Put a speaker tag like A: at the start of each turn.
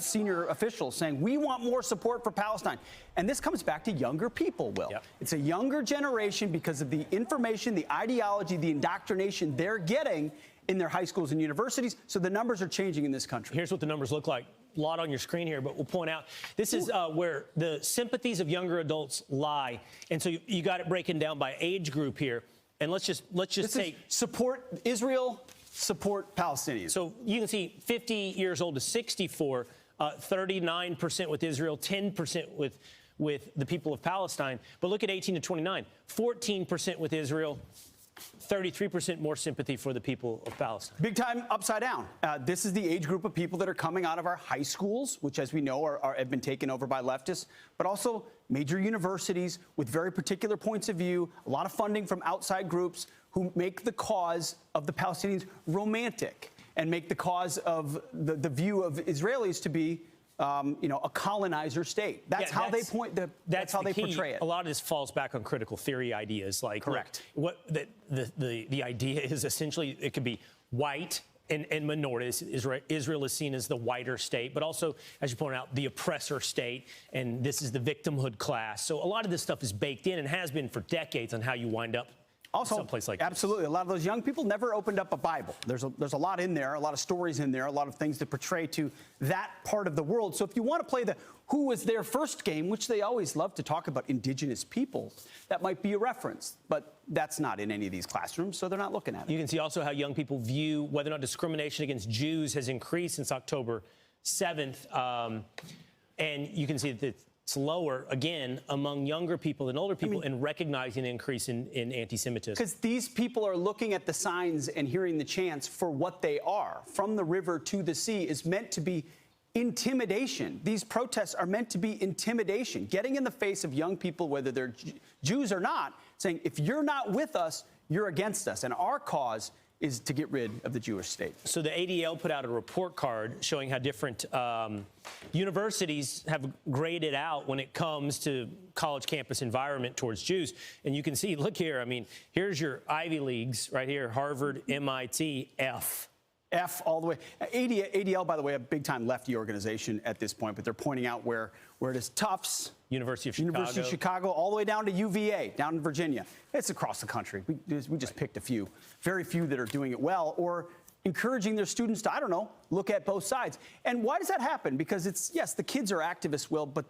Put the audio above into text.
A: senior officials saying, we want more support for Palestine. And this comes back to younger people, Will.
B: Yep.
A: It's a younger generation because of the information, the ideology, the indoctrination they're getting in their high schools and universities. So the numbers are changing in this country.
B: Here's what the numbers look like. A lot on your screen here, but we'll point out this is where the sympathies of younger adults lie. And so you got it breaking down by age group here. And let's just say
A: support Israel, support Palestinians.
B: So you can see 50 years old to 64, 39% with Israel, 10% with the people of Palestine. But look at 18 to 29, 14% with Israel, 33% more sympathy for the people of Palestine.
A: Big time upside down. This is the age group of people that are coming out of our high schools, which, as we know, have been taken over by leftists, but also major universities with very particular points of view, a lot of funding from outside groups who make the cause of the Palestinians romantic and make the cause of the view of Israelis to be a colonizer state. That's how they portray it.
B: A lot of this falls back on critical theory ideas. Like,
A: correct.
B: Look, what the idea is essentially it could be white and minorities. Israel is seen as the whiter state, but also, as you point out, the oppressor state, and this is the victimhood class. So a lot of this stuff is baked in and has been for decades on how you wind up.
A: Also,
B: someplace like
A: absolutely,
B: this.
A: A lot of those young people never opened up a Bible. There's a lot in there, a lot of stories in there, a lot of things that portray to that part of the world. So if you want to play the who was their first game, which they always love to talk about indigenous people, that might be a reference. But that's not in any of these classrooms, so they're not looking at it.
B: You can see also how young people view whether or not discrimination against Jews has increased since October 7th. And you can see that it's lower, again, among younger people than older people, and recognizing the increase in anti-Semitism.
A: Because these people are looking at the signs and hearing the chants for what they are. From the river to the sea is meant to be intimidation. These protests are meant to be intimidation, getting in the face of young people, whether they're Jews or not, saying, if you're not with us, you're against us. And our cause is to get rid of the Jewish state.
B: So the ADL put out a report card showing how different universities have graded out when it comes to college campus environment towards Jews. And you can see, look here, I mean, here's your Ivy Leagues right here, Harvard, MIT, F.
A: F all the way. ADL, by the way, a big-time lefty organization at this point, but they're pointing out where it is Tufts,
B: University of
A: Chicago, all the way down to UVA, down in Virginia. It's across the country. We just picked a few, very few that are doing it well, or encouraging their students to, I don't know, look at both sides. And why does that happen? Because it's, yes, the kids are activists, Will, but